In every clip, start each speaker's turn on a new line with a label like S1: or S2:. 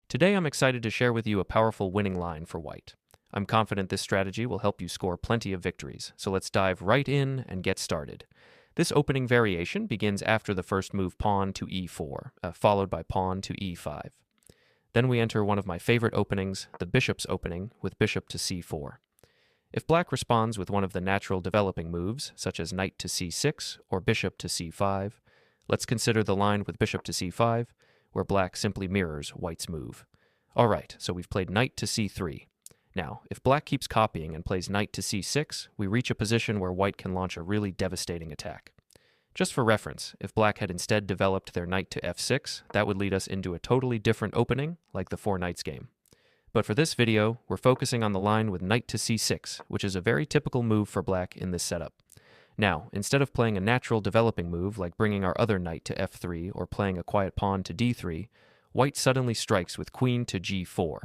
S1: Today I'm excited to share with you a powerful winning line for white. I'm confident this strategy will help you score plenty of victories, so let's dive right in and get started. This opening variation begins after the first move pawn to e4, followed by pawn to e5. Then we enter one of my favorite openings, the bishop's opening, with bishop to c4. If black responds with one of the natural developing moves, such as knight to c6 or bishop to c5, let's consider the line with bishop to c5, where black simply mirrors white's move. Alright, so we've played knight to c3. Now, if black keeps copying and plays knight to c6, we reach a position where white can launch a really devastating attack. Just for reference, if black had instead developed their knight to f6, that would lead us into a totally different opening, like the four knights game. But for this video, we're focusing on the line with knight to c6, which is a very typical move for black in this setup. Now, instead of playing a natural developing move like bringing our other knight to f3 or playing a quiet pawn to d3, white suddenly strikes with queen to g4.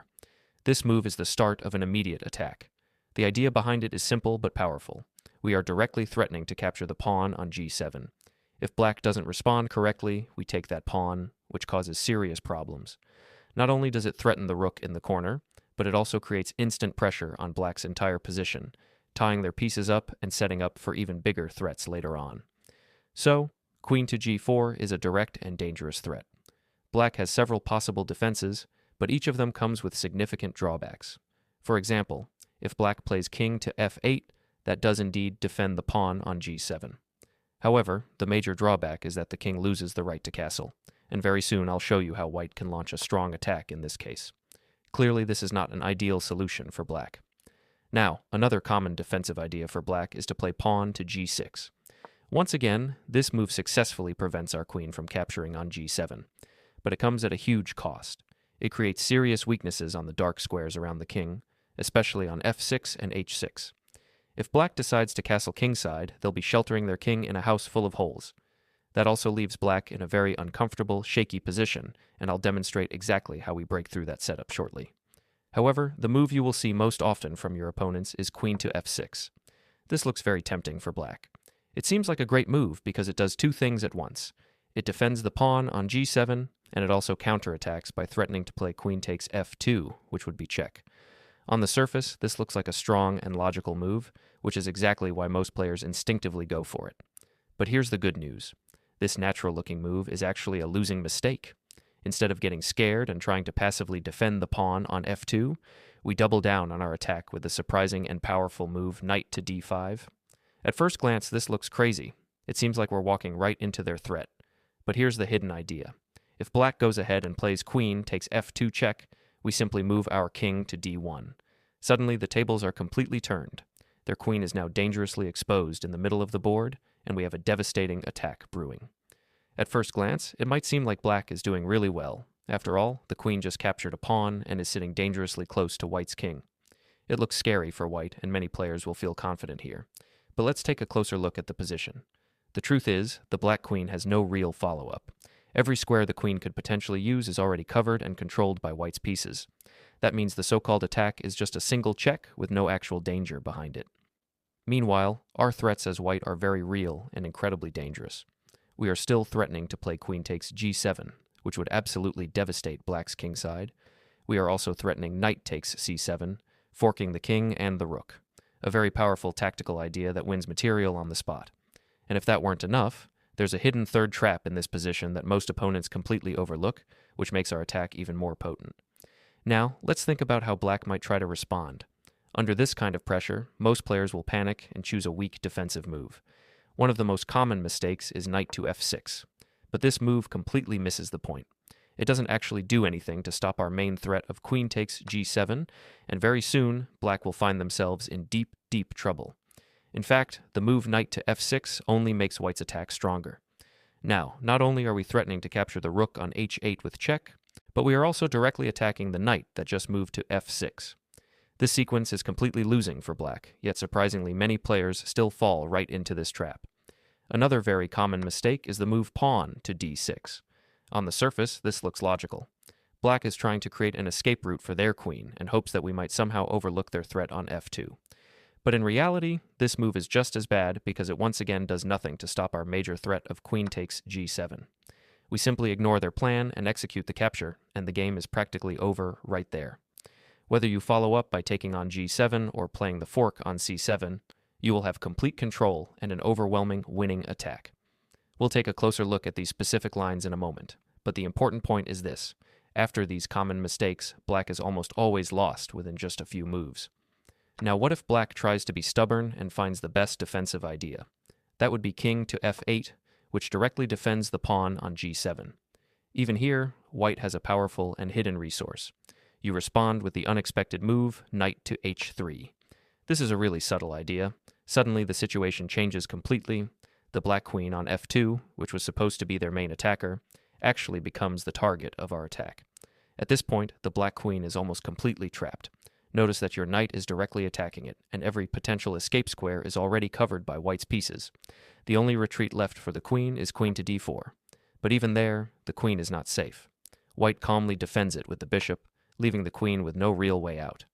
S1: This move is the start of an immediate attack. The idea behind it is simple but powerful. We are directly threatening to capture the pawn on g7. If black doesn't respond correctly, we take that pawn, which causes serious problems. Not only does it threaten the rook in the corner, but it also creates instant pressure on black's entire position, tying their pieces up and setting up for even bigger threats later on. So, queen to g4 is a direct and dangerous threat. Black has several possible defenses, but each of them comes with significant drawbacks. For example, if black plays king to f8, that does indeed defend the pawn on g7. However, the major drawback is that the king loses the right to castle, and very soon I'll show you how white can launch a strong attack in this case. Clearly, this is not an ideal solution for black. Now, another common defensive idea for black is to play pawn to g6. Once again, this move successfully prevents our queen from capturing on g7, but it comes at a huge cost. It creates serious weaknesses on the dark squares around the king, especially on f6 and h6. If black decides to castle kingside, they'll be sheltering their king in a house full of holes. That also leaves black in a very uncomfortable, shaky position, and I'll demonstrate exactly how we break through that setup shortly. However, the move you will see most often from your opponents is queen to f6. This looks very tempting for black. It seems like a great move because it does two things at once. It defends the pawn on g7, and it also counterattacks by threatening to play queen takes f2, which would be check. On the surface, this looks like a strong and logical move, which is exactly why most players instinctively go for it. But here's the good news. This natural-looking move is actually a losing mistake. Instead of getting scared and trying to passively defend the pawn on f2, we double down on our attack with the surprising and powerful move knight to d5. At first glance, this looks crazy. It seems like we're walking right into their threat. But here's the hidden idea. If black goes ahead and plays queen takes f2 check, we simply move our king to d1. Suddenly, the tables are completely turned. Their queen is now dangerously exposed in the middle of the board, and we have a devastating attack brewing. At first glance, it might seem like black is doing really well. After all, the queen just captured a pawn and is sitting dangerously close to white's king. It looks scary for white, and many players will feel confident here. But let's take a closer look at the position. The truth is, the black queen has no real follow-up. Every square the queen could potentially use is already covered and controlled by white's pieces. That means the so-called attack is just a single check with no actual danger behind it. Meanwhile, our threats as white are very real and incredibly dangerous. We are still threatening to play queen takes g7, which would absolutely devastate black's kingside. We are also threatening knight takes c7, forking the king and the rook. A very powerful tactical idea that wins material on the spot. And if that weren't enough, there's a hidden third trap in this position that most opponents completely overlook, which makes our attack even more potent. Now, let's think about how black might try to respond. Under this kind of pressure, most players will panic and choose a weak defensive move. One of the most common mistakes is knight to f6, but this move completely misses the point. It doesn't actually do anything to stop our main threat of queen takes g7, and very soon, black will find themselves in deep, deep trouble. In fact, the move knight to f6 only makes white's attack stronger. Now, not only are we threatening to capture the rook on h8 with check, but we are also directly attacking the knight that just moved to f6. This sequence is completely losing for black, yet surprisingly many players still fall right into this trap. Another very common mistake is the move pawn to d6. On the surface, this looks logical. Black is trying to create an escape route for their queen and hopes that we might somehow overlook their threat on f2. But in reality, this move is just as bad because it once again does nothing to stop our major threat of queen takes g7. We simply ignore their plan and execute the capture, and the game is practically over right there. Whether you follow up by taking on g7 or playing the fork on c7, you will have complete control and an overwhelming winning attack. We'll take a closer look at these specific lines in a moment, but the important point is this. After these common mistakes, black is almost always lost within just a few moves. Now what if black tries to be stubborn and finds the best defensive idea? That would be king to f8, which directly defends the pawn on g7. Even here, white has a powerful and hidden resource. You respond with the unexpected move, knight to h3. This is a really subtle idea. Suddenly the situation changes completely. The black queen on f2, which was supposed to be their main attacker, actually becomes the target of our attack. At this point, the black queen is almost completely trapped. Notice that your knight is directly attacking it, and every potential escape square is already covered by white's pieces. The only retreat left for the queen is queen to d4. But even there, the queen is not safe. White calmly defends it with the bishop, leaving the queen with no real way out.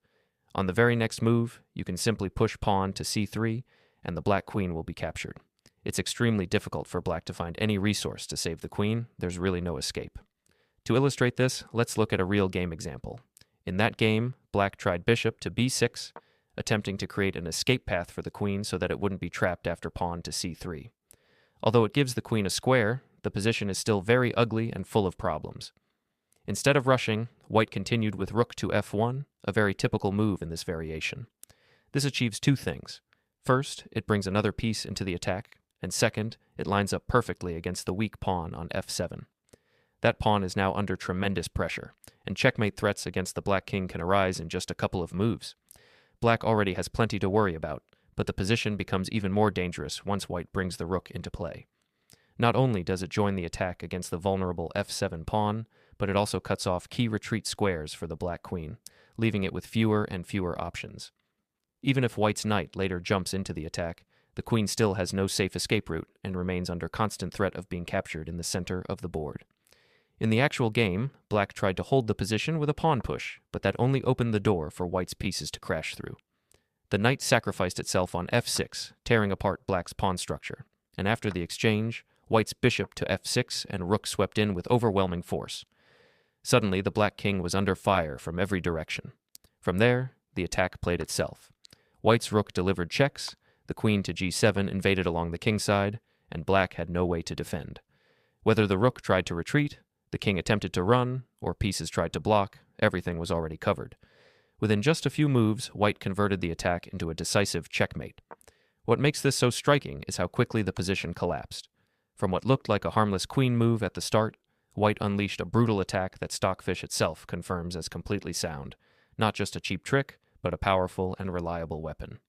S1: On the very next move, you can simply push pawn to c3, and the black queen will be captured. It's extremely difficult for black to find any resource to save the queen. There's really no escape. To illustrate this, let's look at a real game example. In that game, black tried bishop to b6, attempting to create an escape path for the queen so that it wouldn't be trapped after pawn to c3. Although it gives the queen a square, the position is still very ugly and full of problems. Instead of rushing, white continued with rook to f1, a very typical move in this variation. This achieves two things. First, it brings another piece into the attack, and second, it lines up perfectly against the weak pawn on f7. That pawn is now under tremendous pressure, and checkmate threats against the black king can arise in just a couple of moves. Black already has plenty to worry about, but the position becomes even more dangerous once white brings the rook into play. Not only does it join the attack against the vulnerable f7 pawn, but it also cuts off key retreat squares for the black queen, leaving it with fewer and fewer options. Even if white's knight later jumps into the attack, the queen still has no safe escape route and remains under constant threat of being captured in the center of the board. In the actual game, black tried to hold the position with a pawn push, but that only opened the door for white's pieces to crash through. The knight sacrificed itself on f6, tearing apart black's pawn structure, and after the exchange, white's bishop to f6 and rook swept in with overwhelming force. Suddenly, the black king was under fire from every direction. From there, the attack played itself. White's rook delivered checks, the queen to g7 invaded along the king's side, and black had no way to defend. Whether the rook tried to retreat, the king attempted to run, or pieces tried to block, everything was already covered. Within just a few moves, white converted the attack into a decisive checkmate. What makes this so striking is how quickly the position collapsed. From what looked like a harmless queen move at the start, white unleashed a brutal attack that Stockfish itself confirms as completely sound. Not just a cheap trick, but a powerful and reliable weapon.